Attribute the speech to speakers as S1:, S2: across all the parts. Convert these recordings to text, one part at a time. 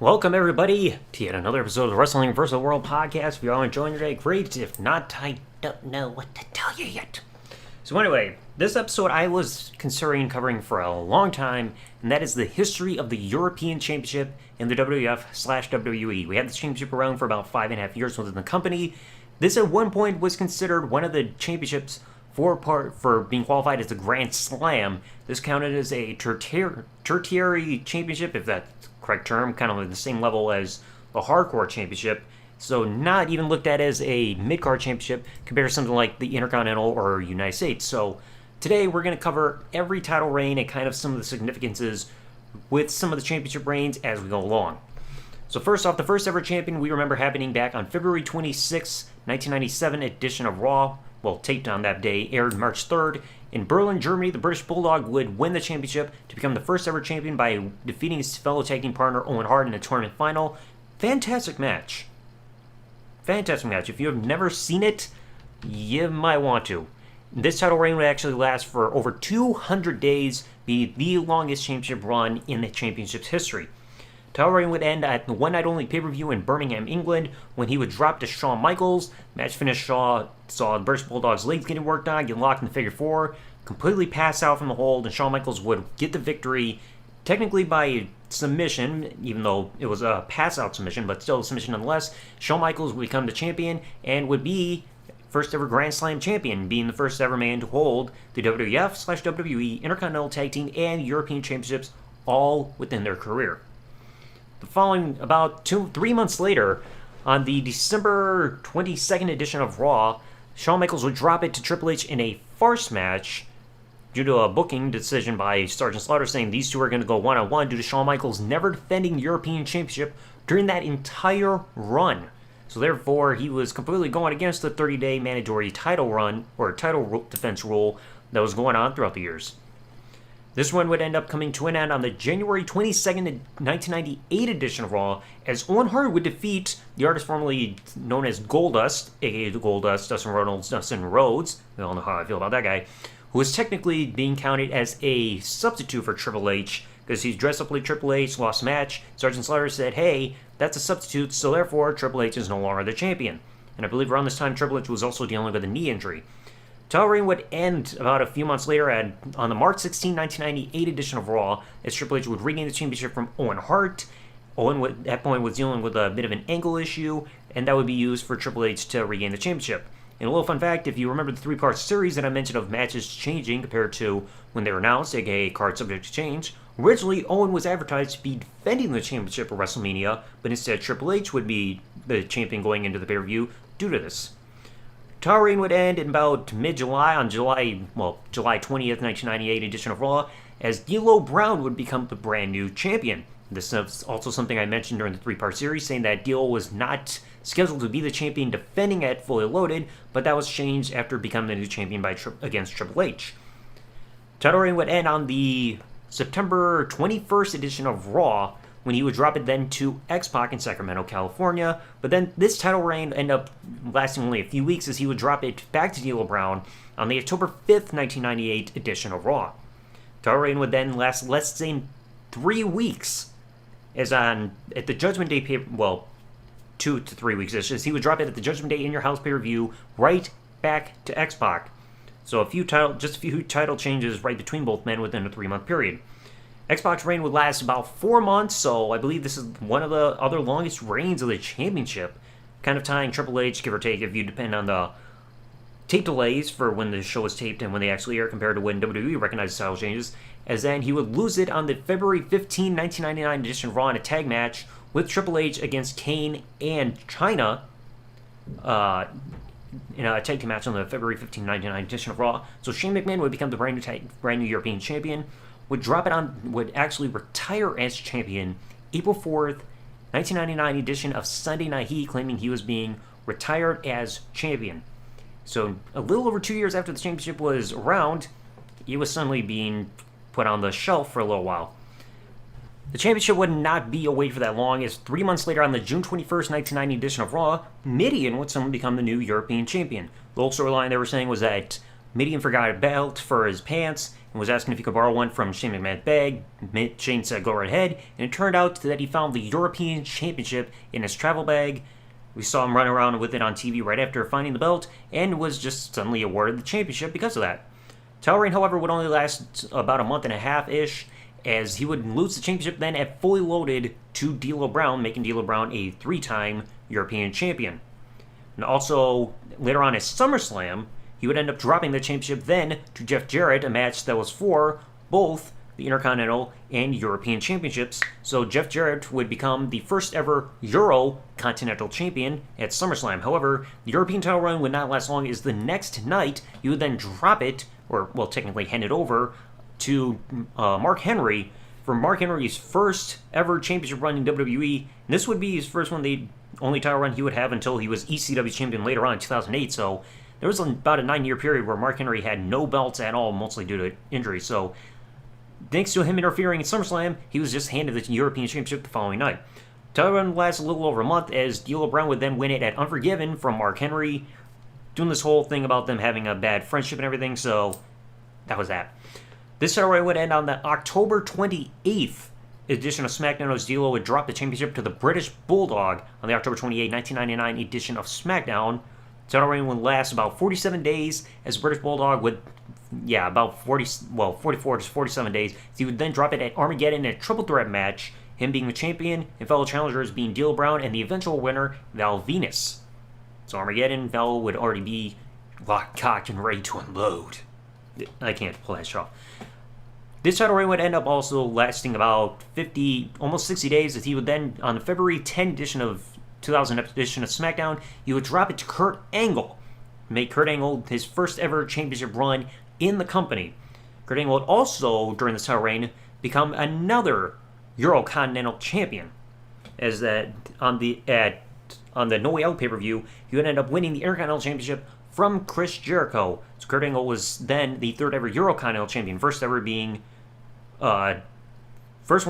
S1: Welcome, everybody, to yet another episode of the Wrestling vs. the World podcast. If you're all enjoying your day, great. If not, I don't know what to tell you yet. So anyway, this episode I was considering covering for a long time, and that is the history of the European Championship in the WWF/WWE. We had this championship around for about 5.5 years within the company. This at one point was considered one of the championships for being qualified as a Grand Slam. This counted as a tertiary championship, if that's the correct term, kind of at the same level as the Hardcore Championship. So not even looked at as a mid-card championship compared to something like the Intercontinental or United States. So today we're going to cover every title reign and kind of some of the significances with some of the championship reigns as we go along. So first off, the first ever champion we remember happening back on February 26, 1997 edition of Raw. Well, taped on that day, aired March 3rd. In Berlin, Germany, the British Bulldog would win the championship to become the first ever champion by defeating his fellow tag team partner Owen Hart in a tournament final. Fantastic match. Fantastic match. If you have never seen it, you might want to. This title reign would actually last for over 200 days, be the longest championship run in the championship's history. Title reign would end at the one night only pay-per-view in Birmingham, England, when he would drop to Shawn Michaels. Match finish saw the British Bulldog's legs getting worked on, get locked in the figure four, completely pass out from the hold, and Shawn Michaels would get the victory, technically by submission, even though it was a pass-out submission, but still a submission nonetheless. Shawn Michaels would become the champion and would be first ever Grand Slam champion, being the first ever man to hold the WWF/WWE Intercontinental Tag Team and European Championships all within their career. The following, about 3 months later, on the December 22nd edition of Raw, Shawn Michaels would drop it to Triple H in a farce match due to a booking decision by Sergeant Slaughter saying these two are going to go one-on-one due to Shawn Michaels never defending European Championship during that entire run. So therefore, he was completely going against the 30-day mandatory title run, or title defense rule that was going on throughout the years. This one would end up coming to an end on the January 22nd, 1998 edition of Raw, as Owen Hart would defeat the artist formerly known as Goldust, aka Goldust, Dustin Rhodes, we all know how I feel about that guy, who was technically being counted as a substitute for Triple H, because he's dressed up like Triple H, lost a match. Sergeant Slaughter said, hey, that's a substitute, so therefore Triple H is no longer the champion. And I believe around this time Triple H was also dealing with a knee injury. Title reign would end about a few months later on the March 16, 1998 edition of Raw, as Triple H would regain the championship from Owen Hart. Owen at that point was dealing with a bit of an ankle issue, and that would be used for Triple H to regain the championship. And a little fun fact, if you remember the three-part series that I mentioned of matches changing compared to when they were announced, aka card subject to change, originally Owen was advertised to be defending the championship at WrestleMania, but instead Triple H would be the champion going into the pay-per-view due to this. Title reign would end in about mid-July, on July 20th, 1998 edition of Raw, as D'Lo Brown would become the brand new champion. This is also something I mentioned during the three-part series, saying that D'Lo was not scheduled to be the champion defending at Fully Loaded, but that was changed after becoming the new champion against Triple H. Title reign would end on the September 21st edition of Raw, when he would drop it then to X-Pac in Sacramento, California. But then this title reign ended up lasting only a few weeks, as he would drop it back to D'Lo Brown on the October 5th, 1998 edition of Raw. Title reign would then last less than 3 weeks, as at the Judgment Day 2 to 3 weeks. As he would drop it at the Judgment Day In Your House pay-per-view right back to X-Pac. So just a few title changes right between both men within a 3-month period. X-Pac's reign would last about 4 months, so I believe this is one of the other longest reigns of the championship, kind of tying Triple H, give or take, if you depend on the tape delays for when the show is taped and when they actually air compared to when WWE recognizes title changes, as then he would lose it on the February 15, 1999 edition of Raw in a tag match with Triple H against Kane and Chyna, in a tag team match on the February 15, 1999 edition of Raw. So Shane McMahon would become the brand new European champion, would actually retire as champion April 4th, 1999 edition of Sunday Night Heat, claiming he was being retired as champion. So a little over 2 years after the championship was around, he was suddenly being put on the shelf for a little while. The championship would not be away for that long, as 3 months later on the June 21st, 1990 edition of Raw, Mideon would suddenly become the new European champion. The old storyline they were saying was that Mideon forgot a belt for his pants, and was asking if he could borrow one from Shane McMahon's bag. Shane said go right ahead, and it turned out that he found the European Championship in his travel bag. We saw him run around with it on TV right after finding the belt, and was just suddenly awarded the championship because of that. Title reign, however, would only last about a month and a half-ish, as he would lose the championship then at Fully Loaded to D'Lo Brown, making D'Lo Brown a 3-time European champion. And also, later on at SummerSlam, he would end up dropping the championship then to Jeff Jarrett, a match that was for both the Intercontinental and European Championships. So Jeff Jarrett would become the first ever Euro Continental Champion at SummerSlam. However, the European title run would not last long, as the next night he would then drop it, or well, technically hand it over, to Mark Henry for Mark Henry's first ever championship run in WWE. And this would be his first one, the only title run he would have until he was ECW champion later on in 2008. So there was about a 9-year period where Mark Henry had no belts at all, mostly due to injury. So thanks to him interfering in SummerSlam, he was just handed the European Championship the following night. Title run lasted a little over a month, as D'Lo Brown would then win it at Unforgiven from Mark Henry, doing this whole thing about them having a bad friendship and everything. So that was that. This title reign would end on the October 28th edition of SmackDown, as D'Lo would drop the championship to the British Bulldog on the October 28, 1999 edition of SmackDown. The title reign would last about 47 days, as British Bulldog would, about 44 to 47 days. He would then drop it at Armageddon in a triple threat match, him being the champion and fellow challengers being D'Lo Brown and the eventual winner, Val Venis. So Armageddon, Val would already be locked, cocked, and ready to unload. I can't pull that shit off. This title reign would end up also lasting about 50, almost 60 days, as he would then, on the February 10 edition of 2000 edition of SmackDown, he would drop it to Kurt Angle, make Kurt Angle his first ever championship run in the company. Kurt Angle would also, during this title reign, become another Eurocontinental champion, as that on the No Way Out pay-per-view, he would end up winning the Intercontinental Championship from Chris Jericho. So Kurt Angle was then the third ever Eurocontinental champion, first one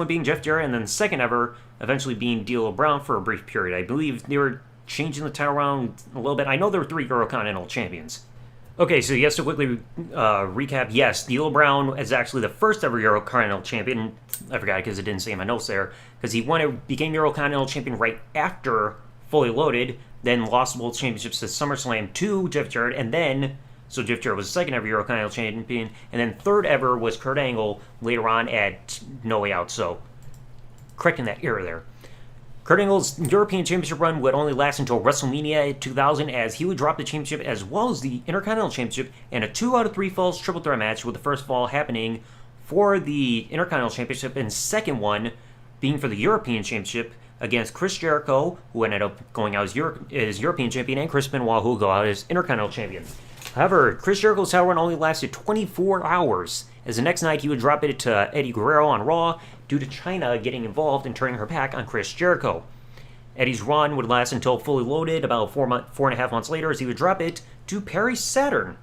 S1: being Jeff Jarrett, and then second ever eventually being D'Lo Brown for a brief period. I believe they were changing the title around a little bit. I know there were 3 Eurocontinental champions. Okay, so yes, to quickly recap, yes, D'Lo Brown is actually the first ever Eurocontinental champion. I forgot because it didn't say in my notes there, because he became Eurocontinental champion right after Fully Loaded, then lost both championships at SummerSlam to Jeff Jarrett, and then, so Jeff Jarrett was the second ever Eurocontinental champion, and then third ever was Kurt Angle later on at No Way Out, so correcting that error there. Kurt Angle's European Championship run would only last until WrestleMania 2000, as he would drop the championship as well as the Intercontinental Championship in a 2 out of 3 falls triple threat match, with the first fall happening for the Intercontinental Championship and second one being for the European Championship against Chris Jericho, who ended up going out as European Champion, and Chris Benoit, who would go out as Intercontinental Champion. However, Chris Jericho's title run only lasted 24 hours, as the next night he would drop it to Eddie Guerrero on Raw due to Chyna getting involved and turning her back on Chris Jericho. Eddie's run would last until Fully Loaded, about 4.5 months later, as he would drop it to Perry Saturn.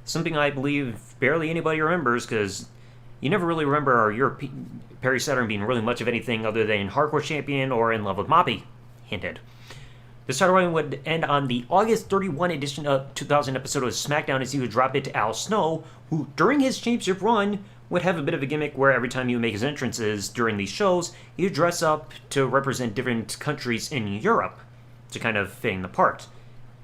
S1: Something I believe barely anybody remembers, because you never really remember Perry Saturn being really much of anything other than Hardcore Champion or In Love with Moppy. Hinted. This title reign would end on the August 31 edition of 2000 episode of SmackDown, as he would drop it to Al Snow, who during his championship run would have a bit of a gimmick where every time he would make his entrances during these shows, he would dress up to represent different countries in Europe to kind of fit in the part.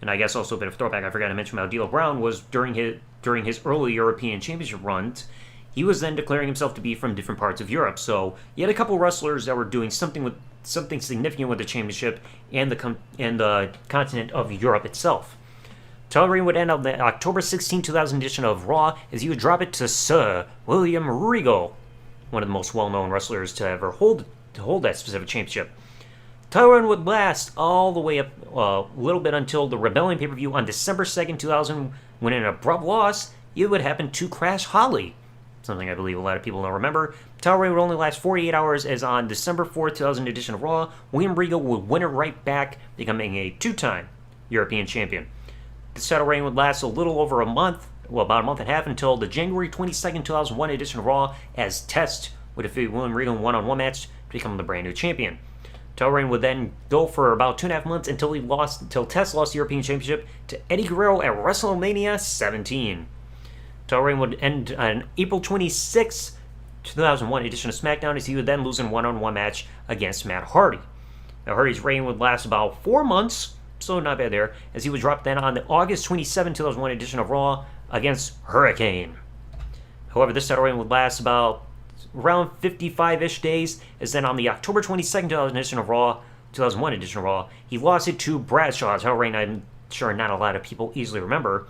S1: And I guess also a bit of throwback, I forgot to mention about D'Lo Brown was during his early European Championship runs, he was then declaring himself to be from different parts of Europe. So you had a couple wrestlers that were doing something significant with the championship and the continent of Europe itself. Title reign would end on the October 16, 2000 edition of Raw, as he would drop it to Sir William Regal, one of the most well-known wrestlers to ever hold that specific championship. Title reign would last all the way up a little bit until the Rebellion pay-per-view on December 2nd, 2000, when an abrupt loss, it would happen to Crash Holly. Something I believe a lot of people don't remember. Title reign would only last 48 hours, as on December 4th, 2000 edition of Raw, William Regal would win it right back, becoming a 2-time European champion. This title reign would last a little over a month, about a month and a half, until the January 22nd, 2001 edition of Raw, as Test would defeat William Regal in a one-on-one match to become the brand new champion. Title reign would then go for about 2.5 months until Test lost the European Championship to Eddie Guerrero at WrestleMania 17. Title reign would end on April 26, 2001 edition of SmackDown, as he would then lose in a one-on-one match against Matt Hardy. Now, Hardy's reign would last about 4 months, so not bad there, as he was dropped then on the August 27, 2001 edition of Raw against Hurricane. However, this title reign would last about around 55-ish days, as then on the October 22nd, 2000 edition of Raw, 2001 edition of Raw, he lost it to Bradshaw's title reign. I'm sure not a lot of people easily remember.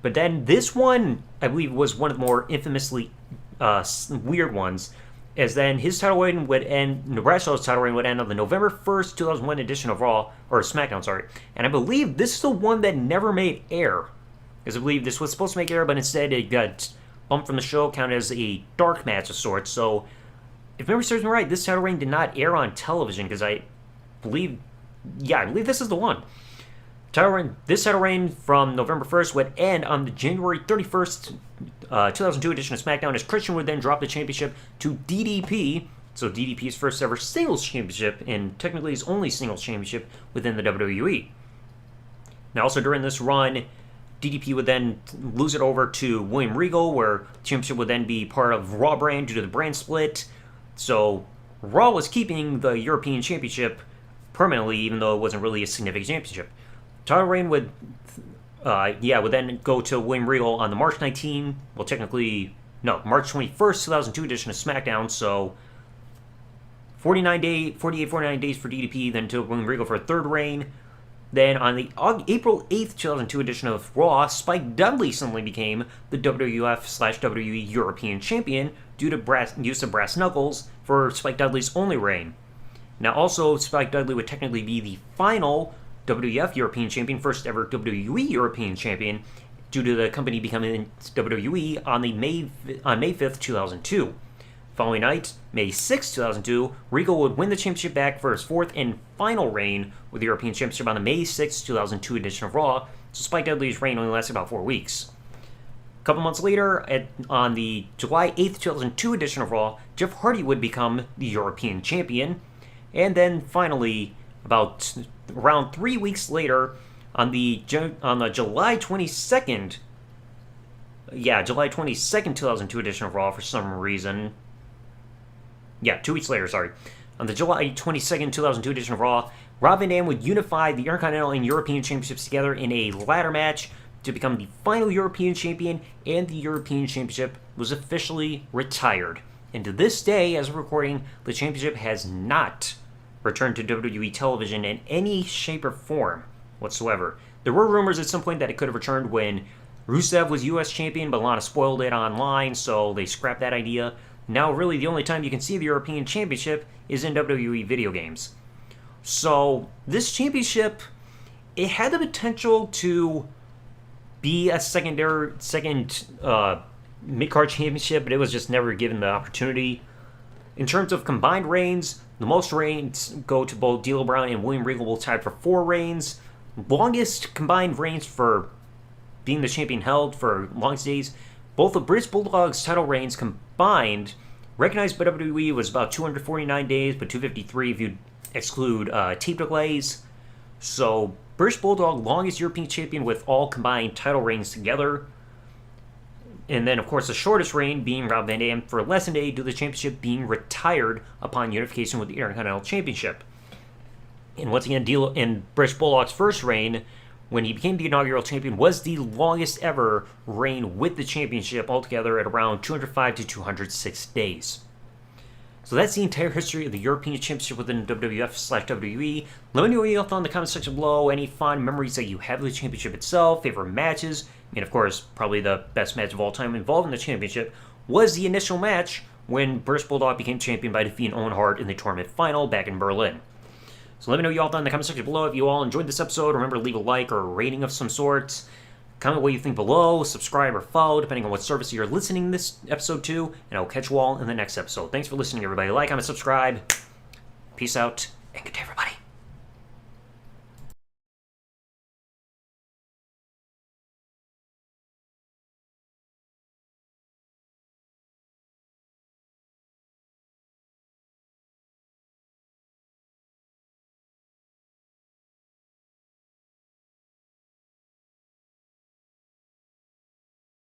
S1: But then this one, I believe, was one of the more infamously weird ones, as then his title reign would end, Bradshaw's title reign would end on the November 1st, 2001 edition of Raw, or SmackDown, sorry. And I believe this is the one that never made air, because I believe this was supposed to make air, but instead it got bumped from the show, counted as a dark match of sorts. So, if memory serves me right, this title reign did not air on television, because I believe this is the one. This title reign from November 1st would end on the January 31st, 2002 edition of SmackDown, as Christian would then drop the championship to DDP, so DDP's first ever singles championship, and technically his only singles championship within the WWE. Now, also during this run, DDP would then lose it over to William Regal, where the championship would then be part of Raw brand due to the brand split. So Raw was keeping the European Championship permanently, even though it wasn't really a significant championship. Title reign would then go to William Regal on the March 21st, March 21st, 2002 edition of SmackDown. So 49 days for DDP, then to William Regal for a third reign. Then on the April 8th, 2002 edition of Raw, Spike Dudley suddenly became the WWF/WWE European Champion due to use of brass knuckles for Spike Dudley's only reign. Now also, Spike Dudley would technically be the final WWF European Champion, first ever WWE European Champion, due to the company becoming WWE on May 5th, 2002. Following night, May 6, 2002, Regal would win the championship back for his fourth and final reign with the European Championship on the May 6, 2002 edition of Raw, so Spike Dudley's reign only lasted about 4 weeks. A couple months later, on the July 8, 2002 edition of Raw, Jeff Hardy would become the European Champion, and then finally, around 3 weeks later, on the July 22nd, July 22nd, 2002 edition of Raw, for some reason. 2 weeks later, sorry. On the July 22nd, 2002 edition of Raw, Rob Van Dam would unify the Intercontinental and European Championships together in a ladder match to become the final European Champion, and the European Championship was officially retired. And to this day, as we're recording, the championship has not returned to WWE television in any shape or form whatsoever. There were rumors at some point that it could have returned when Rusev was US champion, but Lana spoiled it online, so they scrapped that idea. Now, really, the only time you can see the European Championship is in WWE video games. So, this championship, it had the potential to be a second mid-card championship, but it was just never given the opportunity. In terms of combined reigns, the most reigns go to both D'Lo Brown and William Regal, both tied for 4 reigns. Longest combined reigns for being the champion held for longest days. Both the British Bulldogs title reigns combined, recognized by WWE, was about 249 days, but 253 if you exclude tape delays. So, British Bulldog, longest European champion with all combined title reigns together. And then, of course, the shortest reign being Rob Van Dam for less than a day due to the championship being retired upon unification with the Intercontinental Championship. And once again, British Bulldog's first reign, when he became the inaugural champion, was the longest ever reign with the championship altogether at around 205 to 206 days. So that's the entire history of the European Championship within WWF/WWE. Let me know what you thought in the comment section below. Any fond memories that you have of the championship itself, favorite matches, and of course, probably the best match of all time involved in the championship was the initial match when British Bulldog became champion by defeating Owen Hart in the tournament final back in Berlin. So let me know what you all thought in the comment section below. If you all enjoyed this episode, remember to leave a like or a rating of some sort. Comment what you think below, subscribe or follow, depending on what service you're listening this episode to, and I'll catch you all in the next episode. Thanks for listening, everybody. Like, comment, subscribe. Peace out, and good day, everybody.